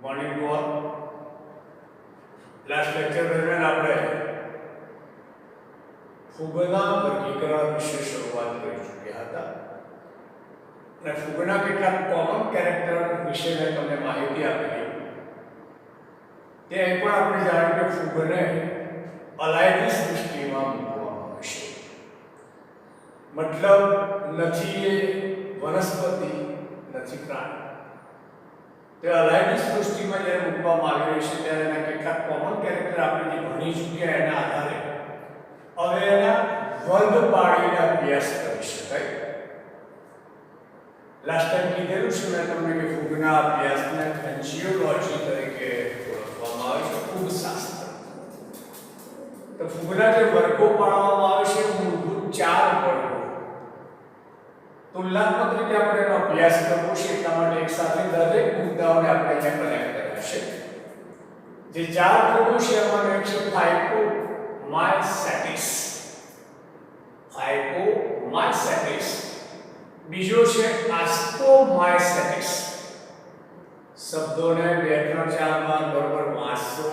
Morning to all. Last lecture दरमियान આપણે ફૂગના વર્ગીકરણ વિશે શરૂઆત કરી ચૂક્યા હતા અને ફૂગના કેટલાક કોમન કેરેક્ટર વિશે મેં તમને માહિતી આપેલી. તે પણ આપણે જાણ્યું કે ફૂગને અલાયદી સૃષ્ટિમાં મૂકવામાં આવશે. મતલબ નથી એ વનસ્પતિ, નથી પ્રાણી. તે અલાયદી સૃષ્ટિમાં જ્યારે મૂકવામાં આવી રહી છે ત્યારે એના કેટલાક કોમન કેરેક્ટર આપણે જે ભણી ચૂક્યા એના આધારે હવે એના વર્ગ પાડીને અભ્યાસ કરી શકાય. લાસ્ટ ટાઈમ કીધેલું છે મેં તમને કે ફૂગના અભ્યાસને ફેન્જીયોલોજી તરીકે ઓળખવામાં આવે છે, ફૂગશાસ્ત્ર. તો ફૂગના જે વર્ગો પાડવામાં આવે છે મૂળભૂત 4 વર્ગો. તુલનાત્મક રીતે આપણે એનો અભ્યાસ કરવો છે એટલા માટે એક સાથે દરેક મુદ્દાઓને આપણે અહીંયા કનેક્ટ કર્યા છે. જે 4 વર્ગો છે એમાં એક છે ફાઇકોમાયસેટિસ. ફાઇકોમાયસેટિસ. બીજો છે આસ્કોમાયસેટિસ. શબ્દોને 2 3 4 વાર બરોબર વાંચો,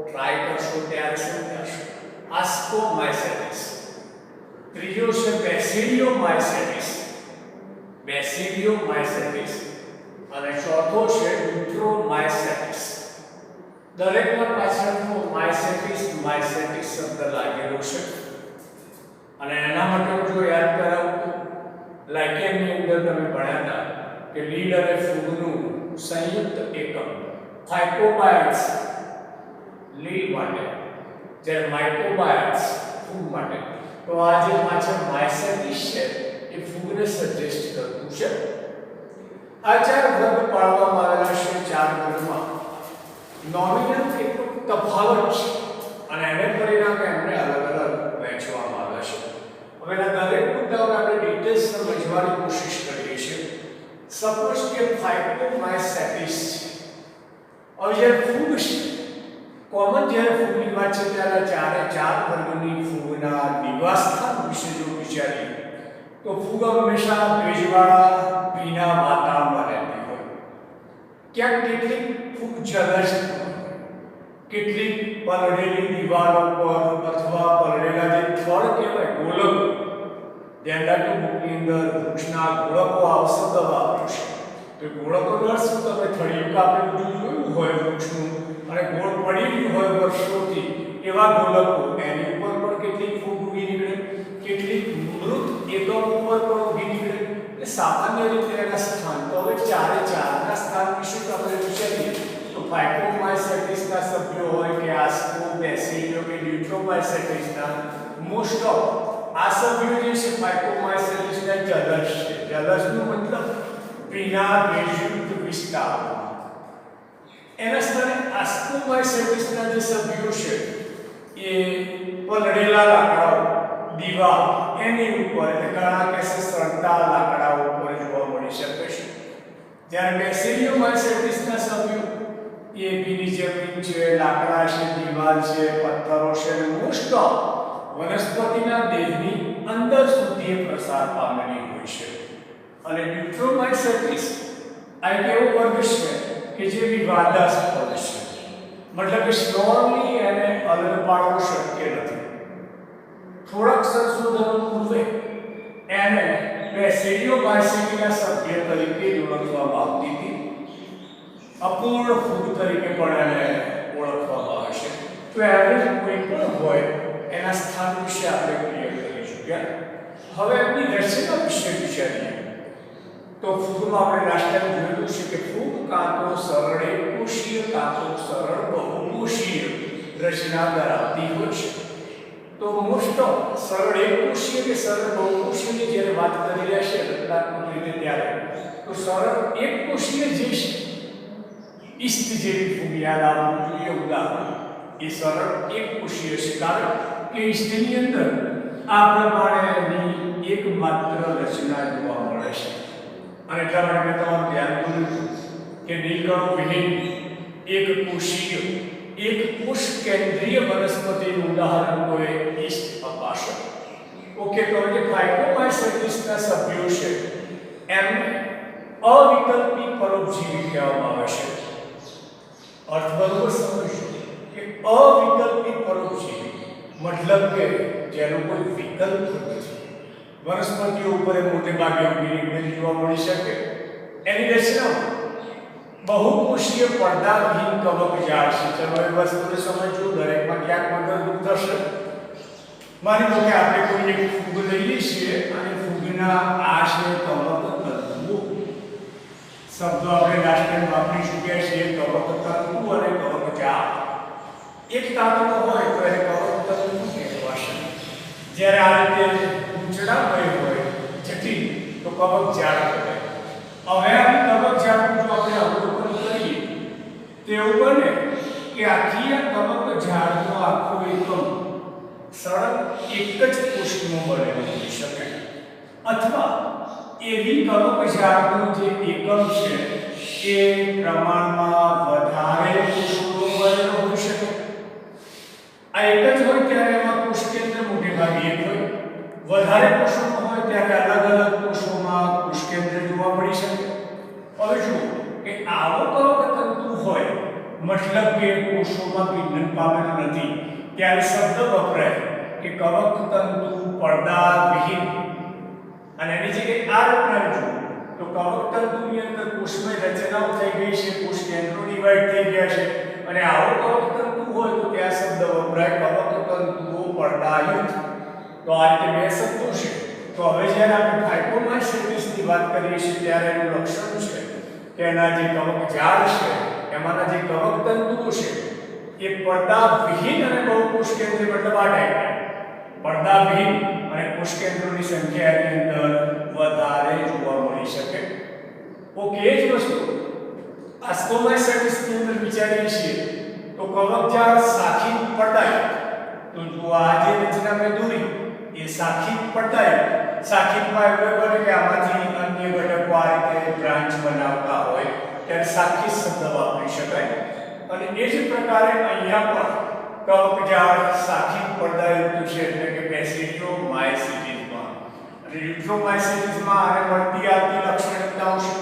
ટ્રાય કરશો ત્યારે સમજાશે. આસ્કોમાયસેટિસ. ત્રીજો છે બેસિડિયોમાયસેટિસ. બેસિડિયોમાયસેટિસ. અને ચોથો છે ન્યુટ્રોમાયસેટિસ. દરેકના પાછળનો માયસેટિસ શબ્દ લાગેલો છે. અને એના માટે હું જો યાદ કરાવું તો લાઇકેનની અંદર તમે ભણ્યા હતા કે લીડ અને ફૂગનું સંયુક્ત એકમ ફાઇકોબાયટ્સ લીડ માટે, જ્યારે માઇકોબાયટ્સ ફૂગ માટે. તો આ જે પાછળ માયસેટિસ છે એ ફૂગને સજેસ્ટ કરતું છે. આ 4 વર્ગ પાડવામાં આવેલા છે. 4 વર્ગમાં નોમિનલ કેટલો તફાવત છે અને એને પરિણામે એમને અલગ અલગ વહેંચવામાં આવ્યા છે. હવે આ દરેક મુદ્દાઓને આપણે ડિટેલ્સ સમજવાની કોશિશ કરીએ છીએ. સપોઝ કે ફાઇકોમાયસેટિસ હવે જ્યારે ફૂગ છે, કોમન જ્યારે ફૂગની વાત છે ત્યારે 4 વર્ગની ફૂગના નિવાસસ્થાન વિશે જો વિચારીએ તો ફૂગ હંમેશા ભેજવાળા ભીના વાતાવરણમાં રહેતી હોય. ક્યાંક કેટલીક ફૂગ જલજ, કેટલીક પલળેલી દિવાલો પર અથવા પલળેલા જે થડ કહેવાય ગોળકો, ધ્યાન રાખજો બુકની અંદર વૃક્ષના ગોળકો આવશે તો વાપરશે. તો ગોળકોનો અર્થ શું? તમે થળિયું કાપેલું જોયું હોય વૃક્ષનું અને ગોળ પડી ગયું હોય વર્ષોથી, એવા ગોળકો એની ઉપર પણ કેટલીક ફૂગ ઉગી નીકળે, કેટલીક મૃત એકમ ઉપર પણ ઉગી નીકળે. એટલે સામાન્ય રીતે એના સ્થાન તો હવે 4 સ્થાન વિશે આપણે વિચારીએ તો ફાઇકોમાયસેટિસના સભ્યો હોય કે આસ્કો, બેસિડિયો કે ન્યુટ્રોમાયસેટિસના મોસ્ટ ઓફ આ સભ્યો જે છે ફાઇકોમાયસેટિસના જલજ છે. જલજનો મતલબ ભીના ભેજયુક્ત વિસ્તાર. એના સ્થાને આસ્કોમાયસેટિસના જે સભ્યો છે એ પલળેલા લાકડાઓ, દીવાલ એની ઉપર એટલે ઘણા કેસે સળતા લાકડાઓ ઉપર જોવા મળી શકે છે. જ્યારે બેસિડિયોમાયસેટિસના સભ્યો એ ભીની જમીન છે, લાકડા છે, દીવાલ છે, પથ્થરો છે અને મોસ્ટ ઓફ વનસ્પતિના દેહની અંદર સુધી પ્રસાર પામેલી હોય છે. અને ન્યુટ્રોમાયસેટિસ આ એક એવો વર્ગ છે કે જે વિવાદાસ્પદ છે. મતલબ કે સ્લોલી એને અલગ પાડવું શક્ય નથી. થોડાક સંશોધનો પૂર્વે એને બેસિડિયોમાયસેટિસના સભ્ય તરીકે ઓળખવામાં આવતી હતી. અપૂર્ણ ફૂગ તરીકે પણ એને ઓળખવામાં આવે છે. તો એવરેજ કોઈ પણ હોય એના સ્થાન વિશે આપણે ક્લિયર કરી ચૂક્યા. હવે એમની રચના વિશે વિચારીએ તો ફૂગમાં આપણે લાસ્ટ ટાઈમ જોયું છે કે ફૂગ કાં તો સરળ એકકોષીય કાં તો સરળ બહુકોષીય રચના ધરાવતી હોય છે. તો મોસ્ટ ઓફ સરળ એકકોષીય કે સરળ બહુકોષીયની જ્યારે વાત કરી રહ્યા છે રચનાત્મક રીતે ત્યારે તો સરળ એકકોષીય જે છે ઈસ્ટ જેવી ફૂગ યાદ આવવું જોઈએ ઉદાહરણ. એ સરળ એકકોષીય છે કારણ કે ઈસ્ટની અંદર આ પ્રમાણેની એકમાત્ર રચના જોવા મળે છે. અને એટલા માટે મેં તમારું ધ્યાન દોર્યું કે નીલકણો વિહીન એકકોષીય એક કોષ કેન્દ્રીય વનસ્પતિનું ઉદાહરણ હોય ઈસ્ટ અપાશે. ઓકે, તો જે ફાઇકોમાયસેટિસના સભ્યો છે એમને અવિકલ્પી પરોપજીવી કહેવામાં આવે છે. अर्थ बरोबर समझो कि अविकल्पित परोपजीवी मतलब કે જેનો કોઈ વિકલ્પ નથી, વનસ્પતિઓ ઉપર મોટે ભાગે ઉગેલી જોવા મળી શકે. એની રચનામાં બહુકોષીય પડદાવિહીન કવક જાળ છે. ચલો એ વસ્તુને સમજો, દરેકમાં ક્યાંક મદદરૂપ થશે. માની લો કે આપણે કોઈ એક ફૂગ લઈએ છીએ અને ફૂગના આ છે કવક તંતુઓ. શબ્દો આપણે રાષ્ટ્રીય વાપરી ચૂક્યા છીએ, કવક તંતુ અને કવક જાળ. એક તાંતણો હોય તો એને કવક તંતુ કહેવાશે. જ્યારે આ રીતે ગૂંચળામય હોય જટિલ તો કવક જાળ કહેવાય. હવે આ કવક જાળનું જો આપણે અવલોકન કરીએ તો એવું બને કે આખી આ કવક જાળનો આખો એકમ સળંગ એક જ કોષમાં બનેલો હોઈ શકે, અથવા એવી કવક જાળનો જે એકમ છે એ પ્રમાણમાં વધારે કોષોનો બનેલો હોઈ શકે. આ એક જ હોય ત્યારે એમાં કોષ કેન્દ્ર મોટે ભાગે એક હોય, વધારે કોષોમાં હોય ત્યારે અલગ અલગ કોષોમાં કોષ કેન્દ્ર જોવા મળી શકે. હવે જુઓ કે આવો કવક તંતુ હોય મતલબ કે કોષોમાં વિઘટન પામેલો નથી, ત્યારે શબ્દ વપરાય કે કવક તંતુ પડદા વિહીન. અને એની જગ્યાએ આ રચના જુઓ તો કવક તંતુની અંદર કોષમય રચનાઓ થઈ ગઈ છે, કોષ કેન્દ્રો ડિવાઈડ થઈ ગયા છે. અને આવો કવક તંતુ હોય તો ત્યાં શબ્દ વપરાય કવક તંતુઓ પડદાયુક્ત. તો આ રીતે બે શબ્દો છે. તો હવે જ્યારે આપણે ફાઇબ્રોમાઇસેટિસની વાત કરીએ છીએ ત્યારે એનું લક્ષણ છે કે એના જે કવક જાળ છે એમાંના જે કવક તંતુઓ છે એ પડદા વિહીન અને બહુકોષ કેન્દ્ર મતલબ આ ટાઈપના પડદા વિહીન અને કોષ કેન્દ્રોની સંખ્યાની અંદર વધારે જોવા મળી શકે. ઓકે, એ જ વસ્તુ આસ્કોમાઇસેટિસની અંદર વિચારીએ છીએ તો કવક જાળ સાખી પડદાયુક્ત. તો જો આ જે રચના મેં દોરી એ સાખી પડદાયુક્ત. સાખીમાં એવું બને કે આમાંથી અન્ય ઘટકો આ રીતે બ્રાન્ચ બનાવતા હોય ત્યારે સાખી શબ્દ વાપરી શકાય. અને એ જ પ્રકારે અહીંયા પણ કવક જાળ સાખી પડદાયુક્ત છે, એટલે કે બેસિડિયોમાઇસિટીસમાં. અને યુટ્રોમાઇસિટીસમાં આને મળતી આવતી લાક્ષણિકતાઓ છે.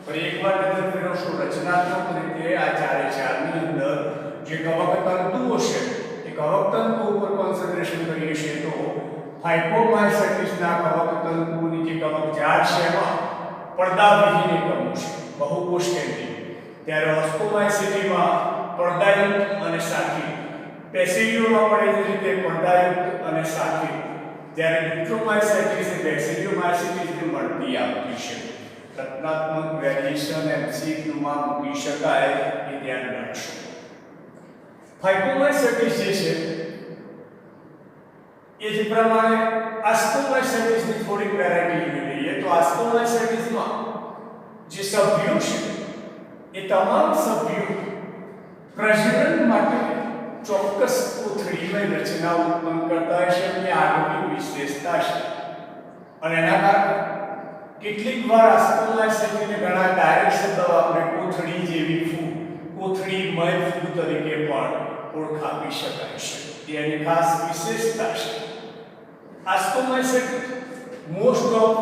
પણ એકવાર નજર ફેરવશો રચનાત્મક રીતે આ ચારે ચારની અંદર જે કવક તંતુઓ છે એ કવક તંતુ ઉપર કોન્સન્ટ્રેશન કરીએ છીએ તો ફાઇબ્રોમાઇસેટિસના કવક તંતુની જે કવક જાળ છે એમાં પડદાવિહીન એકમો છે, બહુકોષ કેન્દ્રીય. ત્યારે ઓસ્કોમાઇસિટીમાં પડદાયુક્ત અને સાખી, બેસિડિયોમાં પણ એ જ રીતે પડદાયુક્ત અને સાખી. જ્યારે યુટ્રોમાઇસેટિસ એ બેસિડિયોમાઇસિટીસને મળતી આવતી છે. રચનાત્મક વેરિએશન એમસીક્યુમાં મૂકી શકાય એ ધ્યાન રાખશો. ફાઇબ્રોમાઇસેટિસ જે છે એ જ પ્રમાણે આસ્કોમાઇસેટિસની થોડીક વેરાયટી જોઈ લઈએ તો આસ્કોમાઇસેટિસમાં જે સભ્યો છે એ તમામ સભ્યો પ્રજનન માટે ચોક્કસ કોથળીમય રચના ઉત્પન્ન કરતા હોય છે. એમની આગળની વિશેષતા છે. અને એના કારણે કેટલીક વાર આસ્કોમાઇસેટિસને ઘણા ડાયરેક્ટ શબ્દ વાપરે કોથળી જેવી ફૂગ, કોથળીમય ફૂગ તરીકે પણ ઓળખાવી શકાય છે. એ એની ખાસ વિશેષતા છે. આસ્કોમાઇસેટિસ મોસ્ટ ઓફ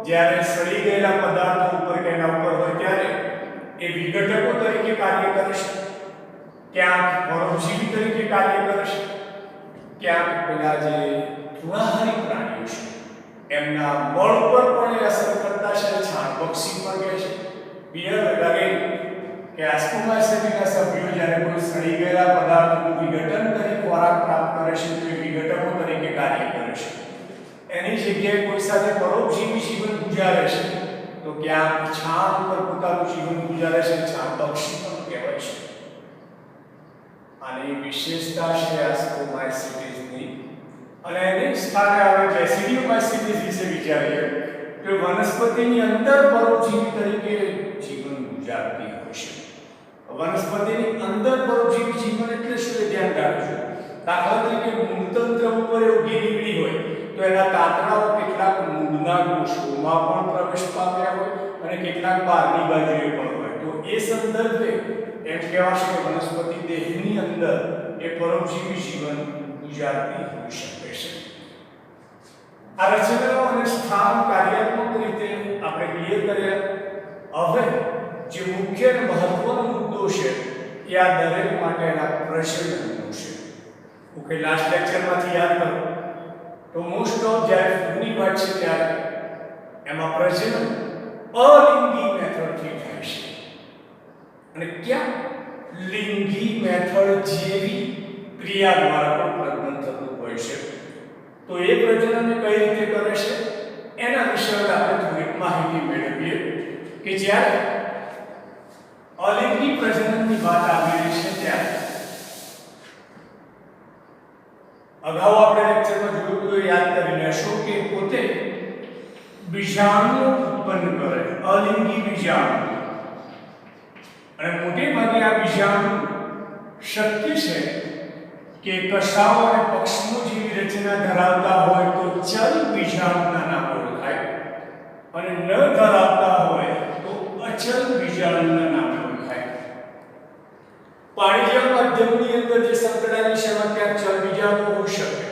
જ્યારે સડી ગયેલા પદાર્થો ઉપર કે એના ઉપર હોય ત્યારે એ વિઘટકો તરીકે કાર્ય કરે છે, ક્યાંક પરોપજીવી તરીકે કાર્ય કરે છે, ક્યાંક પેલા જે તૃણાહારી પ્રાણીઓ છે એમના મળ પર પણ એ અસર કરતા છે, છાણ પક્ષી પણ કહે છે. બિયર લાગે કે આસ્કોમાઇસેટિસના સભ્યો જ્યારે કોઈ સડી ગયેલા પદાર્થનું વિઘટન કરી ખોરાક પ્રાપ્ત કરે છે તો એ વિઘટકો તરીકે કાર્ય કરે છે. એની જગ્યાએ કોઈ સાથે પરોપજીવી જીવન ગુજારે છે તો ક્યાંક છાણ ઉપર પોતાનું જીવન ગુજારે છે, છાણ પક્ષી પણ કહેવાય છે. આની વિશેષતા છે આસ્કોમાઇસેટિસની. અને એની સ્થાને આપણે બેસિડિયોમાઇસિટીસ વિશે વિચારીએ તો વનસ્પતિની અંદર પરોપજીવી તરીકે જીવન ગુજારતી હોય છે. વનસ્પતિની અંદર પરોપજીવી જીવન એટલે શું એ ધ્યાન રાખજો. દાખલા તરીકે મૂળતંત્ર ઉપર ઉગી નીકળી હોય તો એના તાંતણાઓ કેટલાક મૂળના કોષોમાં પણ પ્રવેશ પામ્યા હોય અને કેટલાક બહારની બાજુએ પણ હોય. તો એ સંદર્ભે એમ કહેવાશે કે વનસ્પતિ દેહની અંદર એ પરોપજીવી જીવન ગુજારતી હોઈ શકે છે. આ રચનાઓ અને સ્થાન કાર્યાત્મક રીતે આપણે ક્લિયર કર્યા. હવે જે મુખ્ય અને મહત્વનો મુદ્દો છે એ કે આ દરેક માટેના પ્રજનનનું છે. ઓકે, લાસ્ટ લેક્ચરમાંથી યાદ કરો તો મોસ્ટ ઓફ જ્યારે ફૂડની વાત છે ત્યારે એમાં પ્રજનન અલિંગી મેથડથી થાય છે અને ક્યાં લિંગી મેથડ જેવી ક્રિયા દ્વારા પણ પ્રજનન થતું હોય છે. તો એ પ્રજનનને કઈ રીતે કરે છે એના વિશે આપણે થોડી માહિતી મેળવીએ કે જ્યારે અલિંગી પ્રજનનની વાત આવી રહી છે ત્યારે અગાઉ આપણે લેક્ચરમાં જોયું તો યાદ કરી લેશો કે પોતે બીજાણુ ઉત્પન્ન કરે, અલિંગી બીજાણુ, અને મોટે ભાગે આ બીજાણુ શક્ય છે કે કશાઓ અને પક્ષમો જેવી રચના ધરાવતા હોય તો ચલ બીજાણુના નામે ઓળખાય અને ન ધરાવતા હોય તો અચલ બીજાણુના નામે ઓળખાય. પાણીજન્ય માધ્યમની અંદર જે સંકળાયેલી છે એમાં ક્યાંક ચલ બીજાણુ હોઈ શકે,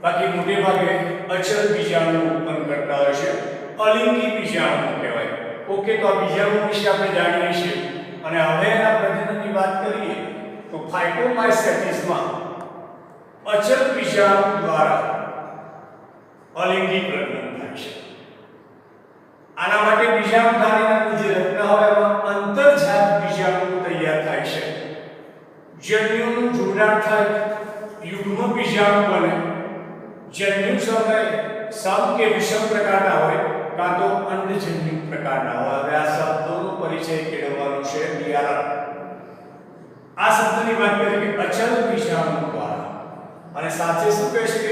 બાકી મોટે ભાગે અચલ બીજાણુ ઉત્પન્ન કરતા હોય છે, અલિંગી બીજાણુ કહેવાય. ઓકે, તો આ બીજાણુ વિશે આપણે જાણીએ છીએ અને હવે એના પ્રજનનની વાત કરીએ તો ફાઇટોમાયસેટિસમાં અચલ બીજાણુ દ્વારા અલિંગી પ્રજનન થાય છે. આના માટે બીજાણુધારીના જે રચના હોય એમાં અંતર્જાત બીજાણુ તૈયાર થાય છે. જન્યુનું જોડાણ થાય, યુગ્મ બીજાણુ બને. જન્યુ સમય સમ કે વિષમ પ્રકારના હોય કાં તો અંડજન્યુ પ્રકારના હોય. હવે આ શબ્દોનો પરિચય કેળવવાનો છે બિયારણ. આ શબ્દની વાત કરીએ કે અચલ બીજાણુ દ્વારા, અને સાથે શું કહે છે કે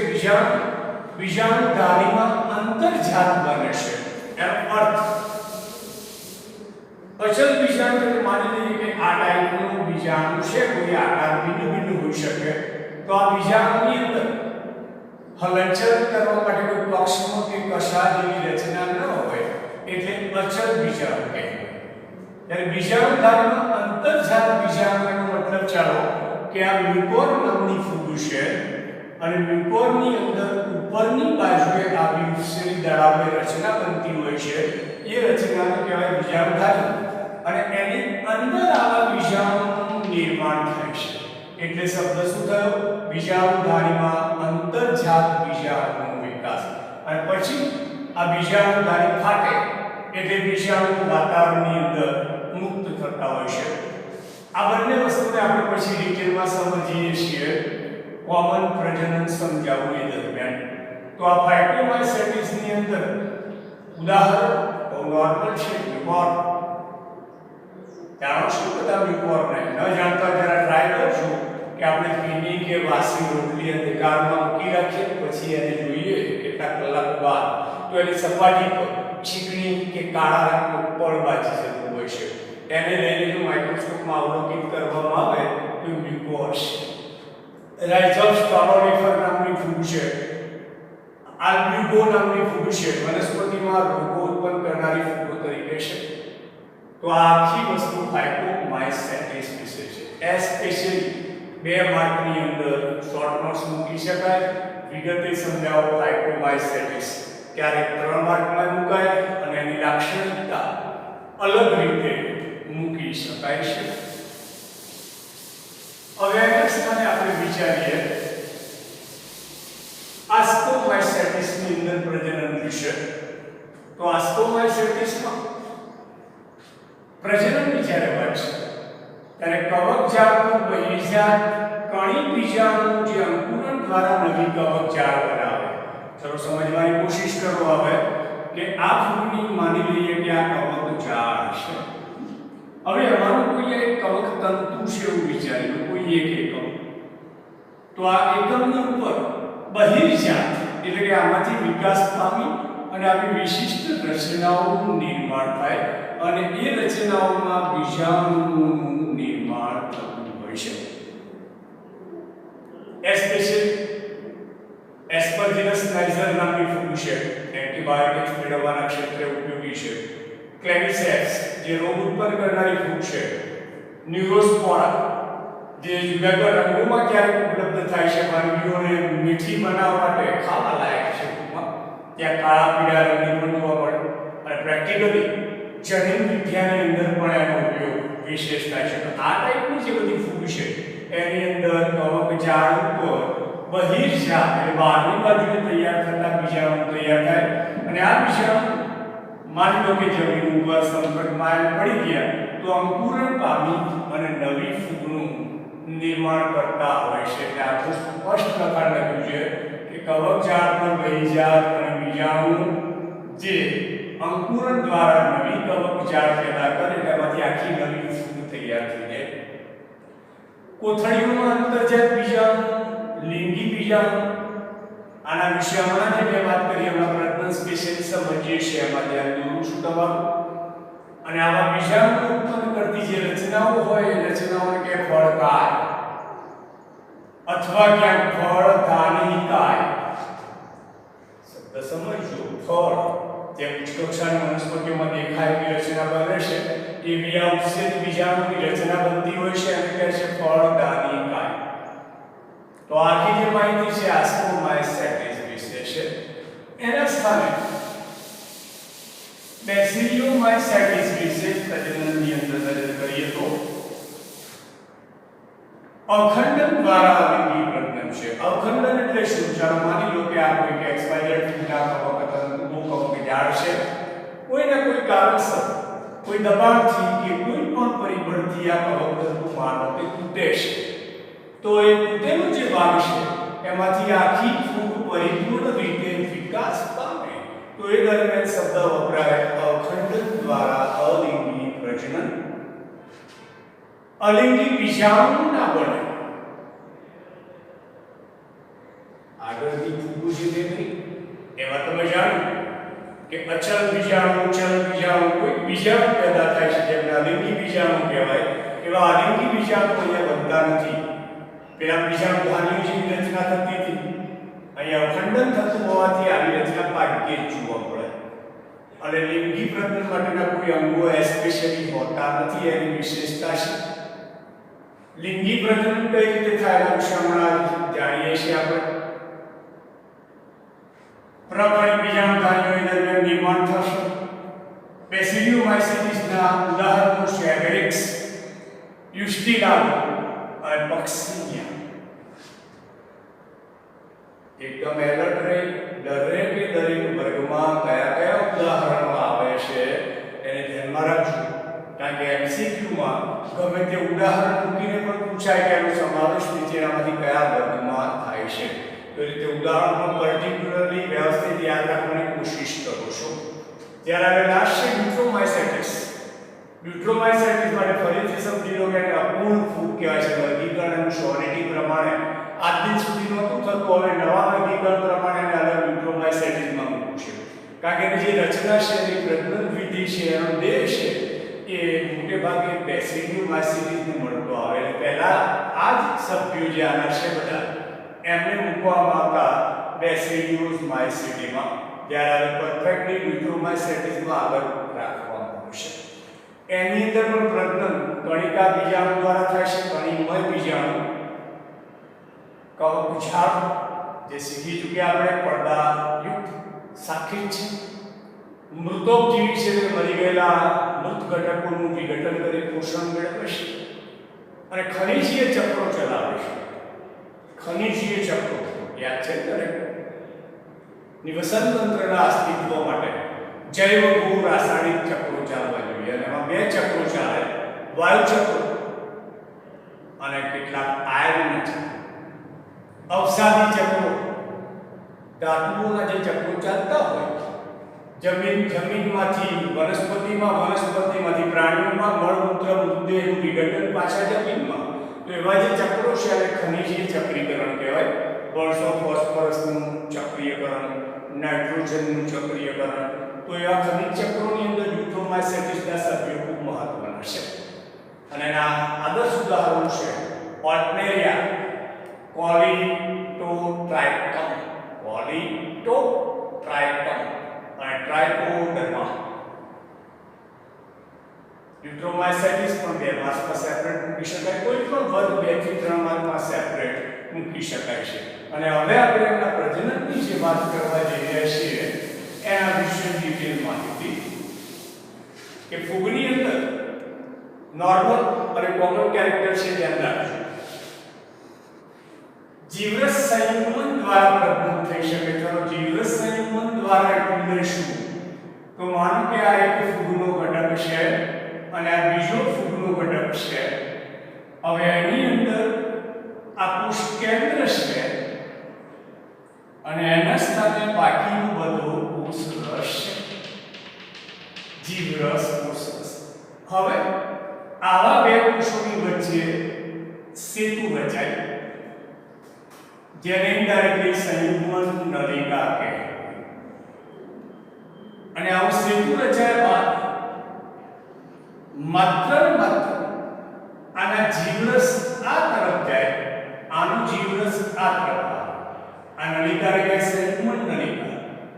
બીજાણુધારીમાં અંતર્જાત બને છે. એનો અર્થ અચલ બીજાણુ એટલે માની લઈએ કે આ ટાઈપનું બીજાણુ છે, કોઈ આકાર ભિન્ન ભિન્ન હોઈ શકે, તો આ બીજાણુની અંદર હલનચલન કરવા માટે કોઈ પક્ષમો કે કશા જેવી રચના ન હોય એટલે અચલ બીજાણુ કહેવાય. ત્યારે બીજાણુધારીમાં અંતર્જાત બીજાણુનો મતલબ ચાલો કે આ મ્યુકોર નામની ફૂગ છે અને મ્યુકોરની અંદર ઉપરની બાજુએ આવી ઉત્સેલી દળાવે રચના બનતી હોય છે. એ રચનાને કહેવાય બીજાણુધારી અને એની અંદર આવા બીજાણુનું નિર્માણ થાય છે. એટલે શબ્દ શું થયો? બીજાણુધારીમાં અંતર્જાત બીજાણુનો વિકાસ. અને પછી આ બીજાણુધારી ફાટે એટલે બીજાણુ વાતાવરણની અંદર મુક્ત થતા હોય છે. આ બંને વસ્તુને આપણે પછી ડિટેલમાં સમજીએ છીએ કોમન પ્રજનન સમજાવવું એ દરમિયાન. તો આ ફાઇટોમાયસેટિસની અંદર ઉદાહરણ બહુ નોર્મલ છે. મ્યુકોર જાણો છો બધા મ્યુકોરને? ન જાણતા જરા ટ્રાય કરજો કે આપણે ભીની કે વાસી રોટલી અંધકારમાં મૂકી રાખીએ પછી એને જોઈએ કેટલા કલાક બાદ તો એની સપાટી પર ચીકણી કે કાળા રંગનું પડ બાજી જતું હોય છે. એને લઈને જો માઇક્રોસ્કોપમાં અવલોકિત કરવામાં આવે તો મ્યુકોર છે. રાઇઝોપ્સ પારોનિફર નામની ફૂગ છે, આલ્બ્યુગો નામની ફૂગ છે, વનસ્પતિમાં રોગો ઉત્પન્ન કરનારી ફૂગો તરીકે છે. તો આ આખી વસ્તુ ફાઇટોમાયસેટિસ વિશે છે. એસ્પેશિયલી 2 માર્કની અંદર શોર્ટ નોટ્સ મૂકી શકાય. વિગતે સમજાવો ફાઇટોમાયસેટિસ ક્યારેક 3 માર્કમાં મુકાય અને એની લાક્ષણિકતા અલગ રીતે મૂકી શકાય છે. હવે એના સ્થાને આપણે વિચારીએ આસ્કોમાયસેટિસની અંદર પ્રજનન વિશે. તો આસ્કોમાયસેટિસમાં પ્રજનનની જ્યારે વાત છે ત્યારે કવકજાળનું બહિર્જાત કણી બીજાણુ જે અંકુરન દ્વારા નવી કવકજાળ બનાવે. ચલો સમજવાની કોશિશ કરો હવે કે આ ફૂગની માની લઈએ કે આ કવકજાળ છે. હવે અમારું કોઈ એક કવક તંતુ છે એવું વિચારીએ, કોઈ એક એકમ. તો આ એકમની ઉપર બહિર્જાત એટલે કે આમાંથી વિકાસ પામી અને આવી વિશિષ્ટ રચનાઓનું નિર્માણ થાય અને એ રચનાઓમાં બીજાણુનું નિર્માણ થતું હોય છે. એસ્પેશિયલ એસ્પરજિનસ નાઇઝર નામની ફૂગ છે, એન્ટીબાયોટિક્સ મેળવવાના ક્ષેત્રે ઉપયોગી છે. ક્લેમિસેપ્સ જે રોગ ઉત્પન્ન કરનારી ફૂગ છે. ન્યુરોસ્પોરા જે જુદા જુદા રંગોમાં ક્યારેક ઉપલબ્ધ થાય છે, વાનગીઓને મીઠી બનાવવા માટે ખાવા લાયક છે. ત્યાં કાળા પીળા રંગની પણ જોવા મળે અને પ્રેક્ટિકલી જનીન વિદ્યાની અંદર પણ એનો ઉપયોગ વિશેષ થાય છે. તો આ ટાઈપની જે બધી એની અંદર કવકજાળ ઉપર બહિર્જાત એટલે બહારની બાજુએ તૈયાર થતા બીજાણુ તૈયાર થાય અને આ બીજાણુ માની લો કે જમીન ઉપર સંપર્કમાં પડી ગયા તો અંકુરણ પામી અને નવી ફૂગનું નિર્માણ કરતા હોય છે. એટલે આખું સ્પષ્ટ લખાણ લખ્યું છે કે કવકજાળ પર બહિર્જાત અને બીજાણુ જે અંકુરણ દ્વારા નવી કવકજાળ પેદા કરે તેમાંથી આખી નવી ફૂગ તૈયાર થઈ જાય. કોથળીઓમાં અંતર્જાત બીજાણુ, લિંગી બીજાણુ, આના વિશે હમણાં જે મેં વાત કરી હમણાં પ્રજનન સ્પેશિયલી સમજીએ છીએ એમાં ધ્યાન દોરું છું તમારું. અને આવા બીજાણુ ઉત્પન્ન કરતી જે રચનાઓ હોય એ રચનાઓને કે ફળકાય અથવા ક્યાંક ફળધાનીકાય. શબ્દ સમજો. ફળ જે ઉચ્ચ કક્ષાની વનસ્પતિઓમાં દેખાય એવી રચના બને છે એવી આ ઉત્સેદ બીજાણુની રચના બનતી હોય છે અને કહે છે ફળદાનીકાય. તો આખી જે માહિતી છે આસ્ટ્રોમાયસેટિસ વિશે છે. એના સ્થાને બેસિલિયોમાયસેટિસ વિશે પ્રજનનની અંદર નજર કરીએ તો અખંડન દ્વારા આવેલી પ્રજનન છે. અખંડન એટલે શું? ચાલો માની લો કે આ કોઈ XYZ ફૂગના કવકજાળ છે, કોઈના કોઈ કારણસર કોઈ દબાણથી કે કોઈ પણ પરિબળથી આ કવકતંતુ માનો કે તૂટે છે. તો એ તૂટેલો જે ભાગ છે એમાંથી આખી ફૂગ પરિપૂર્ણ રીતે વિકાસ પામે તો એ દરમિયાન શબ્દ વપરાય અખંડન દ્વારા અલિંગી પ્રજનન. અલિંગી બીજાણુ ના બને. આગળની ફૂગો છે તે નહીં એમાં તમે જાણો કે અચલ બીજાણુ, ચલ બીજાણુ, કોઈ બીજાણુ પેદા થાય છે જેમને અલિંગી બીજાણુ કહેવાય. એવા અલિંગી બીજાણુ અહીંયા બનતા નથી. પેલા બીજાણુ ધાન્યો જેવી રચના થતી હતી, અહીંયા અખંડન થતું હોવાથી આવી રચના ભાગ્યે જ જોવા મળે. અને લિંગી પ્રજનન માટેના કોઈ અંગો એસ્પેશિયલી હોતા નથી, એની વિશેષતા છે. લિંગી પ્રજનન કઈ રીતે થાય એના વિશે હમણાં જાણીએ છીએ આપણે. પ્રબળ બીજાણુ ધાન્યો દરમિયાન નિર્માણ થશે. બેસિલિયોમાયસેટિસના ઉદાહરણો છે એગેરિક્સ, યુસ્ટિલા અને પક્સિનિયા. એકદમ એલર્ટ રહી દરેકે દરેક વર્ગમાં કયા કયા ઉદાહરણો આવે છે એને ધ્યાનમાં રાખજો. કારણ કે MCQમાં ગમે તે ઉદાહરણ મૂકીને પણ પૂછાય કે એનો સમાવેશ નીચેનામાંથી કયા વર્ગમાં થાય છે. તો રીતે ઉદાહરણમાં પર્ટિક્યુલરલી વ્યવસ્થિત યાદ રાખવાની કોશિશ કરો છો. ત્યારે હવે લાસ્ટ છે ન્યુટ્રોમાયસેટિસ. ન્યુટ્રોમાયસેટિસ માટે ફરીથી સમજી લો કે અપૂર્ણ ફૂગ કહેવાય છે. વર્ગીકરણ અને સોરિટી પ્રમાણે આજ દિન સુધી નહોતું થતું, હવે નવા વર્ગીકરણ પ્રમાણે અલગ ન્યુટ્રોમાયસેટિસમાં મૂકવું છે. કારણ કે જે રચના છે એની પ્રજનન વિધિ છે એનો દેહ છે એ મોટે ભાગે બેસિલિયોમાયસેટિસને મળતો આવે. પહેલા આ જ સભ્યો જે આના છે બધા એમને મૂકવામાં આવતા બેસિલિયોમાયસેટિસમાં, જ્યારે પરફેક્ટલી ન્યુટ્રોમાયસેટિસમાં આગળ રાખવામાં આવશે. એની અંદર પણ પ્રજનન કણિકા બીજાણુ દ્વારા થાય છે. કણિમય બીજાણુ કવકજાળ જે શીખી ચૂક્યા આપણે પડદાયુક્ત શાખિત છે. મૃતોપજીવી છે, મરી ગયેલા મૃત ઘટકોનું વિઘટન કરી પોષણ મેળવે છે અને ખનિજીય ચક્રો ચલાવે છે. ખનિજીય ચક્રો યાદ છે દરેક નિવસન તંત્રના અસ્તિત્વ માટે જૈવ ભૂ રાસાયણિક ચક્રો ચાલવા જોઈએ. અને એમાં બે ચક્રો ચાલે, વાયુ ચક્રો અને કેટલાક આયર્ન ચક્રો. અવસાદી ચક્રો ધાતુઓના જે ચક્રો ચાલતા હોય જમીનમાંથી વનસ્પતિમાંથી પ્રાણીઓમાં મળમૂત્ર મૃતદેહનું વિઘટન પાછા જમીનમાં. તો એવા જે ચક્રો છે એને ખનિજીય ચક્રીકરણ કહેવાય. વર્ષો ફોસ્ફરસનું ચક્રીયકરણ, નાઇટ્રોજનનું ચક્રીયકરણ. તો એવા ખનિજ ચક્રોની અંદર ન્યુટ્રોમાયસેટિસના સભ્યો ખૂબ મહત્વના છે. અને એના આદર્શ ઉદાહરણો છે ઓલ્ટનેરિયા, કોલિટોટ્રાઇકમ અને ટ્રાઇકોડર્મા. ન્યુટ્રોમાયસેટિસ પણ બે માસમાં સેપરેટ મૂકી શકાય, કોઈ પણ વર્ગ 2 થી 3 માસમાં સેપરેટ મૂકી શકાય છે. અને હવે આપણે એમના પ્રજનનની જે વાત કરવા જઈ રહ્યા છીએ એના વિશે ડિટેલ માહિતી કે ફૂગની અંદર નોર્મલ અને કોમન કેરેક્ટર છે ધ્યાન રાખજો. જીવરસ સંયુગ્મન દ્વારા પ્રબંધ થઈ શકે. ચલો જીવરસ સંયુગ્મન દ્વારા એટલે શું? તો માનો કે આ એક ફૂગનો ઘટક છે અને આ બીજો ફૂગનો ઘટક છે. હવે એની અંદર આ કોષ કેન્દ્ર છે અને એના સ્થાને બાકીનો બધો કોષ રસ છે, જીવરસ કોષરસ. હવે આવા બે કોષોની વચ્ચે સેતુ રચાય જેને ઇનડાયરેક્ટલી સંયુગ્મન નલિકા કહેવાય. અને આવું સેતુ રચાયા બાદ માત્ર આના જીવરસ આ તરફ જાય, આનું જીવરસ આ તરફ આવે. આ નલિકા એટલે સંયુગ્મન નલિકા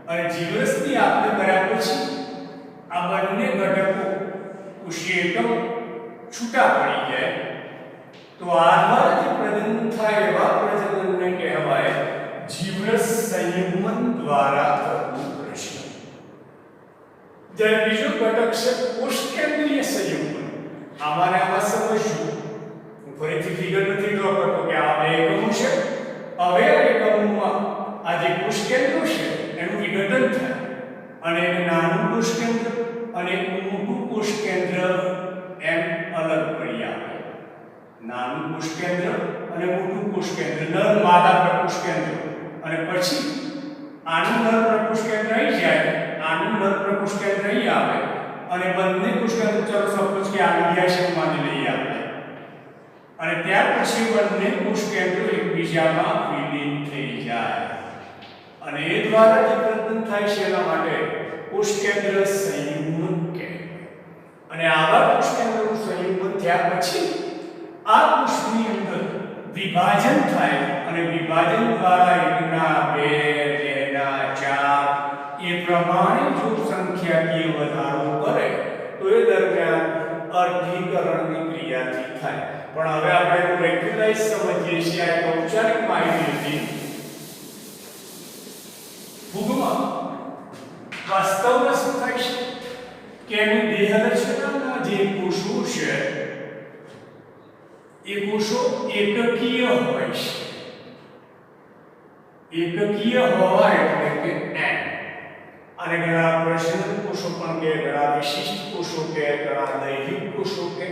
અને જીવરસની આપણે કર્યા પછી આ બંને ઘટકો કોષીય એકમ છૂટા પડી જાય તો આ દ્વારા જે પ્રજનન થાય એવા પ્રજનનને કહેવાય જીવરસ સંયુગ્મન દ્વારા થતું પ્રજનન. જ્યારે બીજો ઘટક છે કોષ કેન્દ્રીય સંયુગ્મન. આમાં સમજવું, હું ફરીથી ફિગર નથી ડ્રો કરતો કે આ બે એકમો છે. હવે આ એકમોમાં આ જે કોષ કેન્દ્રો છે એનું વિઘટન થાય અને એક નાનું કોષ કેન્દ્ર અને એક મોટું કોષ કેન્દ્ર એમ અલગ પડી આવે. નાનું કોષ કેન્દ્ર અને મોટું કોષ કેન્દ્ર, નર માદા પ્રકોષ કેન્દ્ર. અને પછી આનું નર પ્રકોષ કેન્દ્ર અહીં જાય, આનું નર પ્રકોષ કેન્દ્ર અહીં આવે અને બંને કોષ કેન્દ્ર, ચલો સપોઝ કે આ મીડિયા છે માની લઈએ આપણે, અને ત્યાર પછી બંને કોષ કેન્દ્રો એકબીજામાં વિલીન થઈ જાય અને એ દ્વારા જે પ્રજનન થાય છે એના માટે કોષ કેન્દ્ર સંયુગ્મન કહેવાય. અને આવા કોષ કેન્દ્રનું સંયુગ્મન થયા પછી આ કોષની અંદર વિભાજન થાય અને વિભાજન દ્વારા એકના, બે, બેના, ચાર એ પ્રમાણે જો સંખ્યાકીય વધારો કરે તો એ દરમિયાન અર્ધીકરણની ક્રિયાથી થાય. પણ હવે આપણે રેગ્યુલાઇઝ સમજીએ છીએ. આ એક ઔપચારિક માહિતી હતી. ફૂગમાં વાસ્તવમાં શું થાય છે કે એની દેહ રચનાના જે કોષો છે એ કોષો એકકીય હોય છે. એકકીય હોવા એટલે કે એન. અને ઘણા પ્રજનન કોષો પણ કે, ઘણા વિશિષ્ટ કોષો કે, ઘણા દૈહિક કોષો કે.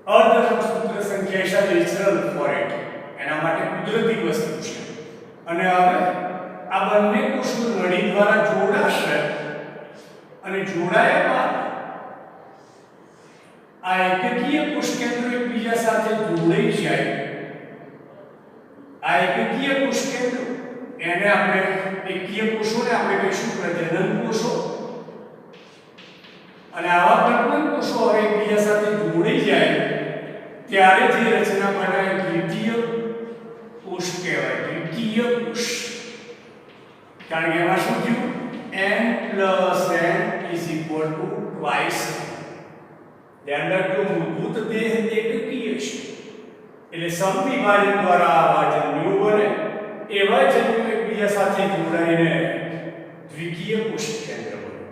અર્ધસૂત્ર સંખ્યા ઇઝ નેચરલ ફોર ઇટ, એના માટે કુદરતી વસ્તુ છે. અને હવે આ બંને કોષો નળી દ્વારા જોડાશે અને જોડાયા બાદ આ એકકીય કોષ કેન્દ્રો એકબીજા સાથે જોડાઈ જાય. આ એકકીય કોષ કેન્દ્રો એને આપણે એકકીય કોષોને આપણે કહીશું પ્રજનન કોષો. અને આવા પ્રજનન કોષો હવે એકબીજા સાથે જોડાઈ જાય ત્યારે જે રચના બનાવે દ્વિતીય કોષ કહેવાય. દ્વિતીય કોષ, કારણ કે એમાં શું થયું, n + n = twice. ધ્યાન રાખજો, મૂળભૂત દેહ એકકીય છે એટલે સમવિભાજન દ્વારા આવા જન્યુઓ બને. એવા જન્યુઓ એકબીજા સાથે જોડાઈને દ્વિકીય કોષ કેન્દ્ર બને.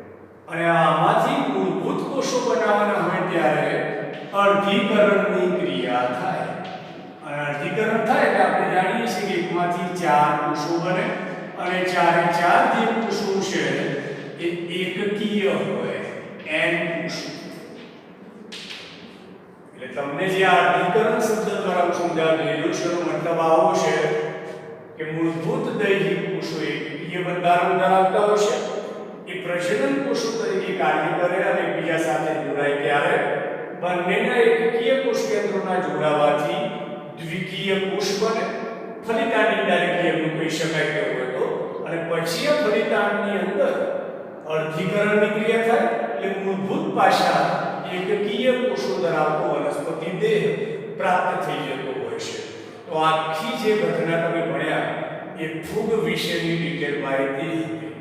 અને આમાંથી મૂળભૂત કોષો બનાવવાના હોય ત્યારે અર્ધીકરણની ક્રિયા થાય. અને અર્ધીકરણ થાય એટલે આપણે જાણીએ છીએ કે એકમાંથી 4 કોષો બને અને ચારે ચાર જે કોષો છે એ એકકીય હોય, n કોષો. એટલે તમને જે આ અર્ધીકરણ શબ્દ દ્વારા સમજાવેલું છે એનો મતલબ આવો છે કે મૂળભૂત દૈહિક કોષો એકકીય બંધારણ ધરાવતા હોય છે. એ પ્રજનન કોષો તરીકે કાર્ય કરે અને એકબીજા સાથે જોડાય ત્યારે બંનેના એકકીય કોષ કેન્દ્રોના જોડાવાથી દ્વિકીય કોષ બને. ફલિતાંડ ઇનડાયરેક્ટલી એવું કહી શકાય કે હોય તો. અને પછી આ ફલિતાંડની અંદર અર્ધીકરણની ક્રિયા થાય એટલે મૂળભૂત પાછા એકકીય કોષો ધરાવતો વનસ્પતિ દેહ પ્રાપ્ત થઈ જતો હોય છે. તો આખી જે ઘટના તમે ભણ્યા એ ફૂગ વિશેની ડિટેલ માહિતી હતી.